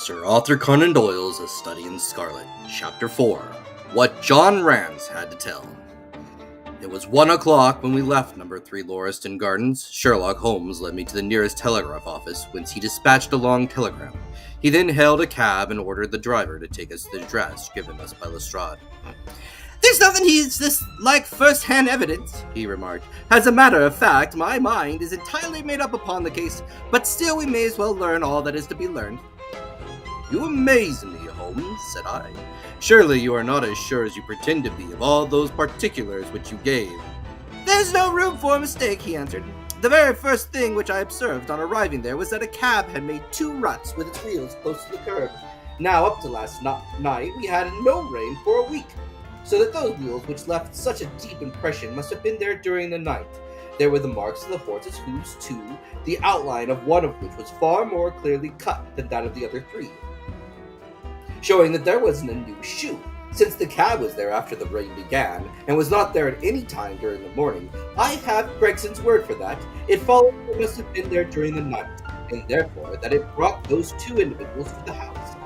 Sir Arthur Conan Doyle's A Study in Scarlet, Chapter 4, What John Rance Had to Tell. It was 1 o'clock when we left number 3 Lauriston Gardens. Sherlock Holmes led me to the nearest telegraph office, whence he dispatched a long telegram. He then hailed a cab and ordered the driver to take us to the address given us by Lestrade. "There's nothing he's like first-hand evidence," he remarked. "As a matter of fact, my mind is entirely made up upon the case, but still we may as well learn all that is to be learned." "You amaze me, Holmes," said I. "Surely you are not as sure as you pretend to be of all those particulars which you gave." "There's no room for a mistake," he answered. "The very first thing which I observed on arriving there was that a cab had made 2 ruts with its wheels close to the curb. Now, up to last night, we had no rain for a week, so that those wheels which left such a deep impression must have been there during the night. There were the marks of the horses' hooves too, the outline of one of which was far more clearly cut than that of the other 3. Showing that there wasn't a new shoe, since the cab was there after the rain began, and was not there at any time during the morning. I have Gregson's word for that. It follows it must have been there during the night, and therefore that it brought those 2 individuals to the house."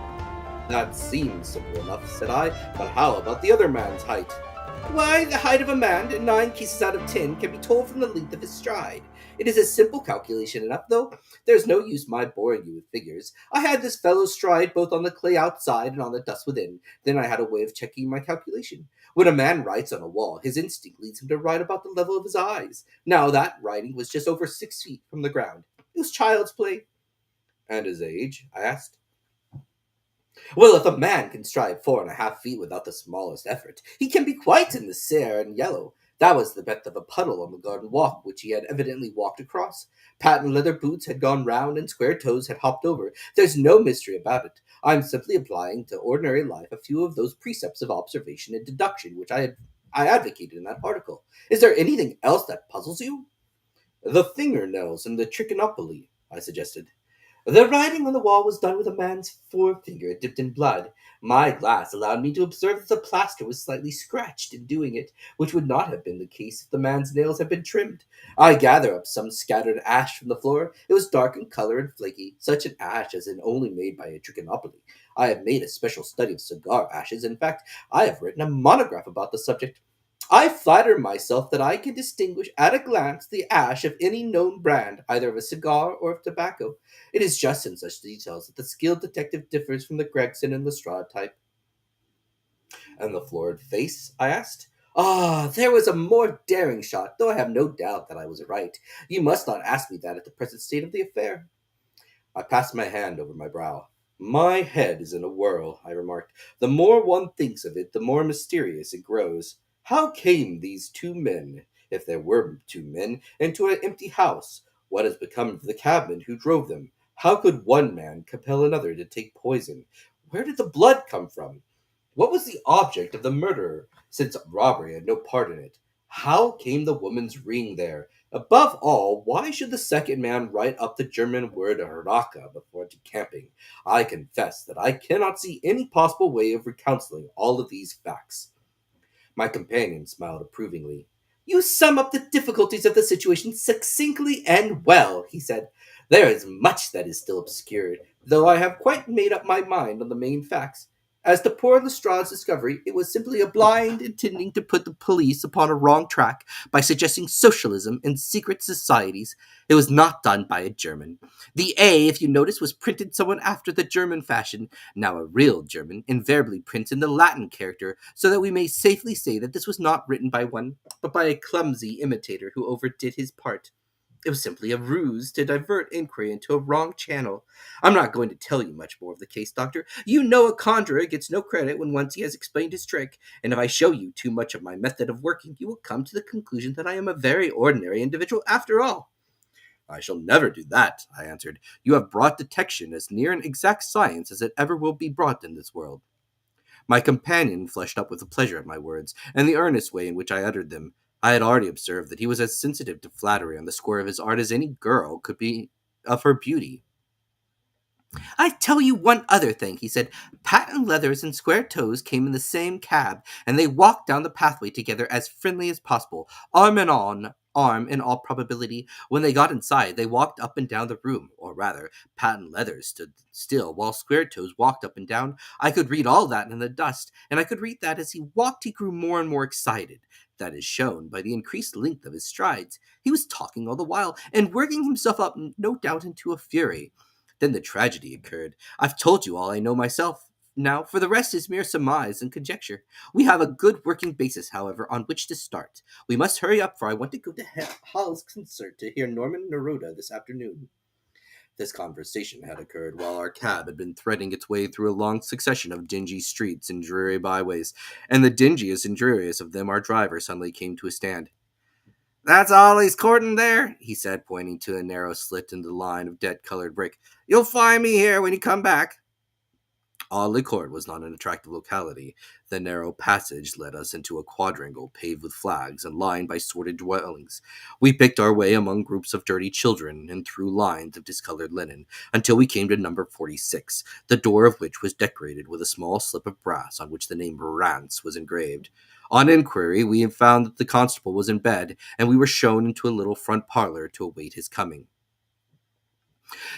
"That seems simple enough," said I, "but how about the other man's height?" "Why, the height of a man, in 9 cases out of 10, can be told from the length of his stride. It is a simple calculation enough, though. There's no use my boring you with figures. I had this fellow's stride both on the clay outside and on the dust within. Then I had a way of checking my calculation. When a man writes on a wall, his instinct leads him to write about the level of his eyes. Now that writing was just over 6 feet from the ground. It was child's play." "And his age?" I asked. "Well, if a man can stride 4.5 feet without the smallest effort, he can be quite in the sere and yellow. That was the breadth of a puddle on the garden walk, which he had evidently walked across. Patent leather boots had gone round, and square toes had hopped over. There's no mystery about it. I'm simply applying to ordinary life a few of those precepts of observation and deduction which I advocated in that article. Is there anything else that puzzles you?" "The fingernails and the trichinopoly," I suggested. "The writing on the wall was done with a man's forefinger dipped in blood. My glass allowed me to observe that the plaster was slightly scratched in doing it, which would not have been the case if the man's nails had been trimmed. I gather up some scattered ash from the floor. It was dark in color and flaky, such an ash as is only made by a trichinopoly. I have made a special study of cigar ashes. In fact, I have written a monograph about the subject. I flatter myself that I can distinguish at a glance the ash of any known brand, either of a cigar or of tobacco. It is just in such details that the skilled detective differs from the Gregson and Lestrade type." "And the florid face?" I asked. "Ah, there was a more daring shot, though I have no doubt that I was right. You must not ask me that at the present state of the affair." I passed my hand over my brow. "My head is in a whirl," I remarked. "The more one thinks of it, the more mysterious it grows. How came these 2 men, if there were 2 men, into an empty house? What has become of the cabman who drove them? How could one man compel another to take poison? Where did the blood come from? What was the object of the murderer, since robbery had no part in it? How came the woman's ring there? Above all, why should the second man write up the German word Raka before decamping? I confess that I cannot see any possible way of reconciling all of these facts." My companion smiled approvingly. "You sum up the difficulties of the situation succinctly and well," he said. "There is much that is still obscured, though I have quite made up my mind on the main facts. As to poor Lestrade's discovery, it was simply a blind intending to put the police upon a wrong track by suggesting socialism and secret societies. It was not done by a German. The A, if you notice, was printed somewhat after the German fashion. Now a real German invariably prints in the Latin character, so that we may safely say that this was not written by one, but by a clumsy imitator who overdid his part. It was simply a ruse to divert inquiry into a wrong channel. I'm not going to tell you much more of the case, Doctor. You know a conjurer gets no credit when once he has explained his trick, and if I show you too much of my method of working, you will come to the conclusion that I am a very ordinary individual after all." "I shall never do that," I answered. "You have brought detection as near an exact science as it ever will be brought in this world." My companion flushed up with pleasure at my words, and the earnest way in which I uttered them. I had already observed that he was as sensitive to flattery on the score of his art as any girl could be of her beauty. "I tell you one other thing," he said. "Patent leathers and square toes came in the same cab, and they walked down the pathway together as friendly as possible, arm in arm in all probability. When they got inside, they walked up and down the room, or rather, Patent Leather stood still while Square Toes walked up and down. I could read all that in the dust, and I could read that as he walked he grew more and more excited. That is shown by the increased length of his strides. He was talking all the while, and working himself up, no doubt, into a fury. Then the tragedy occurred. I've told you all I know myself. Now, for the rest is mere surmise and conjecture. We have a good working basis, however, on which to start. We must hurry up, for I want to go to Hall's concert to hear Norman Neruda this afternoon. This conversation had occurred while our cab had been threading its way through a long succession of dingy streets and dreary byways, and the dingiest and dreariest of them our driver suddenly came to a stand. "That's Ollie's courtin' there," he said, pointing to a narrow slit in the line of dead-colored brick. "You'll find me here when you come back." Audley Court was not an attractive locality. The narrow passage led us into a quadrangle paved with flags and lined by sordid dwellings. We picked our way among groups of dirty children and through lines of discolored linen until we came to number 46, the door of which was decorated with a small slip of brass on which the name Rance was engraved. On inquiry, we found that the constable was in bed, and we were shown into a little front parlor to await his coming.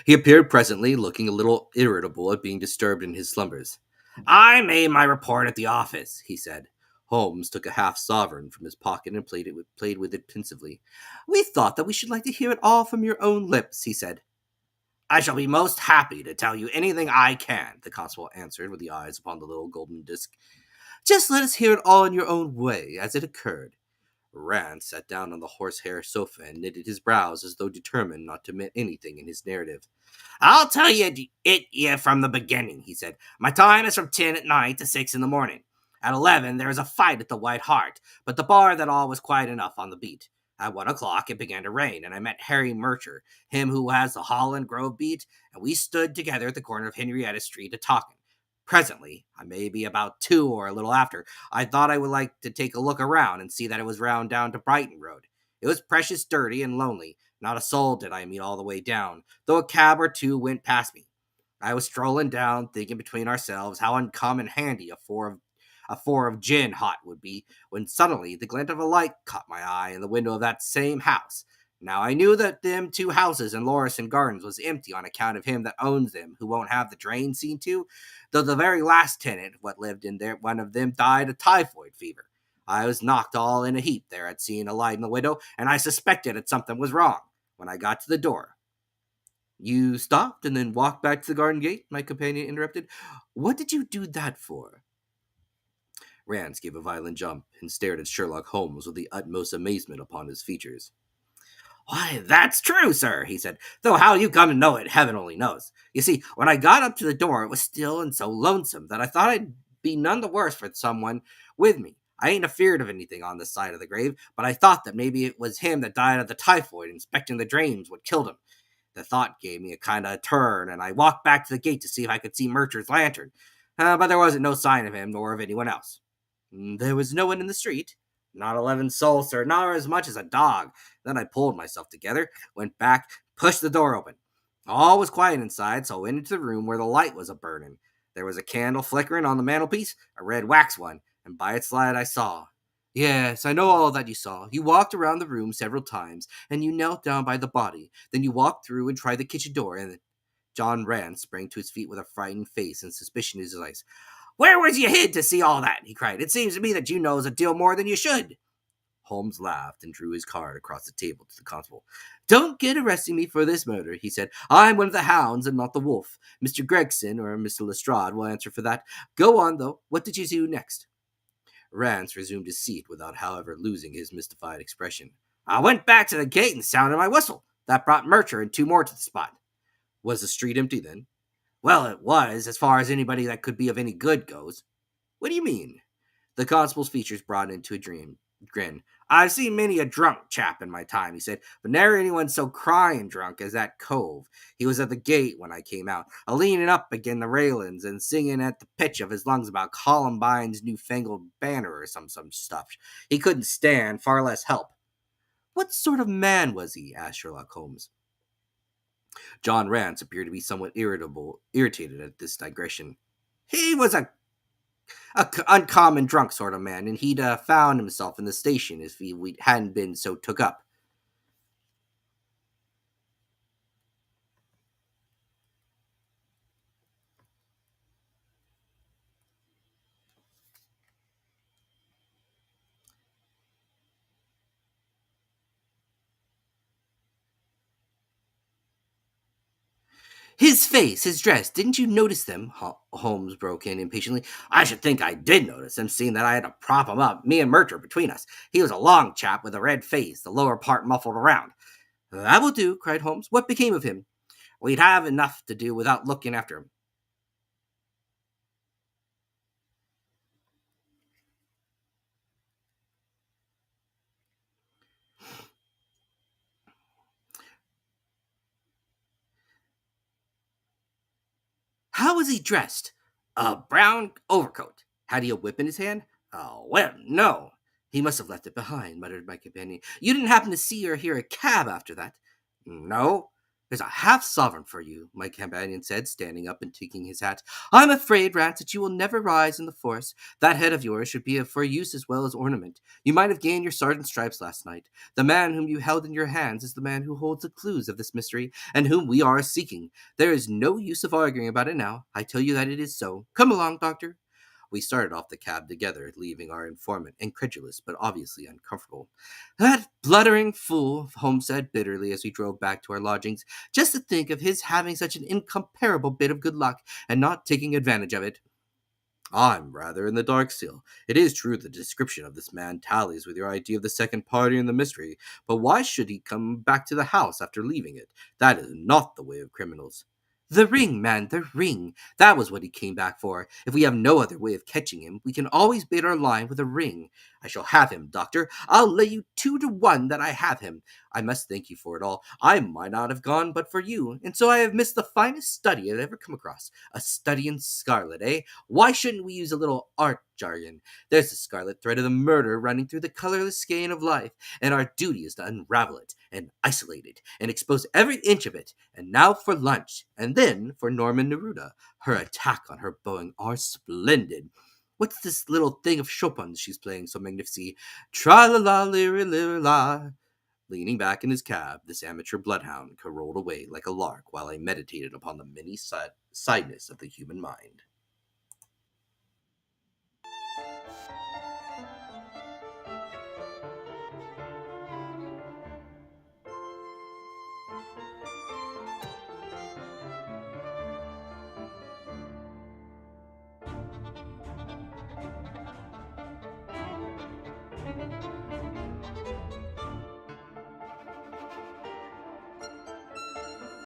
He appeared presently, looking a little irritable at being disturbed in his slumbers. "I made my report at the office," he said. Holmes took a half-sovereign from his pocket and played with it pensively. "We thought that we should like to hear it all from your own lips," he said. "I shall be most happy to tell you anything I can," the constable answered, with the eyes upon the little golden disc. "Just let us hear it all in your own way, as it occurred." Rance sat down on the horsehair sofa and knitted his brows as though determined not to omit anything in his narrative. "I'll tell you from the beginning," he said. "My time is from 10 at night to 6 in the morning. At 11 there was a fight at the White Hart, but the bar that all was quiet enough on the beat. At 1 o'clock it began to rain, and I met Harry Mercer, him who has the Holland Grove beat, and we stood together at the corner of Henrietta Street a-talking. Presently, I may be about 2 or a little after, I thought I would like to take a look around and see that it was round down to Brighton Road. It was precious dirty and lonely. Not a soul did I meet all the way down, though a cab or two went past me. I was strolling down, thinking between ourselves how uncommon handy a four of gin hot would be, when suddenly the glint of a light caught my eye in the window of that same house. Now I knew that them 2 houses in Lauriston Gardens was empty on account of him that owns them, who won't have the drain seen to, though the very last tenant what lived in there, one of them died of typhoid fever. I was knocked all in a heap there at seeing a light in the window, and I suspected that something was wrong. When I got to the door—" "You stopped and then walked back to the garden gate?" my companion interrupted. "What did you do that for?" Rance gave a violent jump and stared at Sherlock Holmes with the utmost amazement upon his features. "Why, that's true, sir," he said, "though how you come to know it, heaven only knows. You see, when I got up to the door, it was still and so lonesome that I thought I'd be none the worse for someone with me. I ain't afeard of anything on this side of the grave, but I thought that maybe it was him that died of the typhoid, inspecting the drains what killed him. The thought gave me a kind of turn, and I walked back to the gate to see if I could see Mercer's lantern. But there wasn't no sign of him, nor of anyone else." "There was no one in the street?" "Not 11 souls, sir, not as much as a dog. Then I pulled myself together, went back, pushed the door open. All was quiet inside, so I went into the room where the light was a-burning. There was a candle flickering on the mantelpiece, a red wax one, and by its light I saw—" "Yes, I know all that you saw. You walked around the room several times, and you knelt down by the body. Then you walked through and tried the kitchen door, and—" John Rance sprang to his feet with a frightened face and suspicion in his eyes. "Where was you hid to see all that?" he cried. "It seems to me that you knows a deal more than you should." Holmes laughed and drew his card across the table to the constable. "Don't get arresting me for this murder," he said. "I'm one of the hounds and not the wolf. Mr. Gregson or Mr. Lestrade will answer for that. Go on, though. What did you do next?" Rance resumed his seat without, however, losing his mystified expression. "I went back to the gate and sounded my whistle. That brought Mercer and 2 more to the spot." "Was the street empty then?" "Well, it was, as far as anybody that could be of any good goes." "What do you mean?" The constable's features broadened into a grin. "I've seen many a drunk chap in my time," he said, "but never anyone so crying drunk as that cove. He was at the gate when I came out, a-leaning up agin the railings and singing at the pitch of his lungs about Columbine's newfangled banner or some stuff. He couldn't stand, far less help." "What sort of man was he?" asked Sherlock Holmes. John Rance appeared to be somewhat irritated at this digression. "He was a uncommon drunk sort of man, and he'd found himself in the station if he hadn't been so took up." His face, his dress, didn't you notice them? Holmes broke in impatiently. I should think I did notice him, seeing that I had to prop him up, me and Murter between us. He was a long chap with a red face, the lower part muffled around. That will do, cried Holmes. What became of him? We'd have enough to do without looking after him. How was he dressed? A brown overcoat. Had he a whip in his hand? Oh, well, no. He must have left it behind, muttered my companion. You didn't happen to see or hear a cab after that? No. There's a half sovereign for you, my companion said, standing up and taking his hat. I'm afraid, Rance, that you will never rise in the force. That head of yours should be for use as well as ornament. You might have gained your sergeant's stripes last night. The man whom you held in your hands is the man who holds the clues of this mystery, and whom we are seeking. There is no use of arguing about it now. I tell you that it is so. Come along, doctor. We started off the cab together, leaving our informant incredulous but obviously uncomfortable. That blundering fool, Holmes said bitterly as we drove back to our lodgings. Just to think of his having such an incomparable bit of good luck and not taking advantage of it. I'm rather in the dark still. It is true the description of this man tallies with your idea of the second party in the mystery, but why should he come back to the house after leaving it? That is not the way of criminals. The ring, man, the ring. That was what he came back for. If we have no other way of catching him, we can always bait our line with a ring. I shall have him, doctor. I'll lay you 2 to 1 that I have him. I must thank you for it all. I might not have gone but for you, and so I have missed the finest study I've ever come across. A study in scarlet, eh? Why shouldn't we use a little art jargon? There's the scarlet thread of the murder running through the colorless skein of life, and our duty is to unravel it, and isolate it, and expose every inch of it. And now for lunch, and then for Norman Neruda. Her attack on her bowing are splendid. What's this little thing of Chopin's she's playing so magnificently? Tra-la-la-li-li-la. Leaning back in his cab, this amateur bloodhound carolled away like a lark while I meditated upon the many-sidedness of the human mind.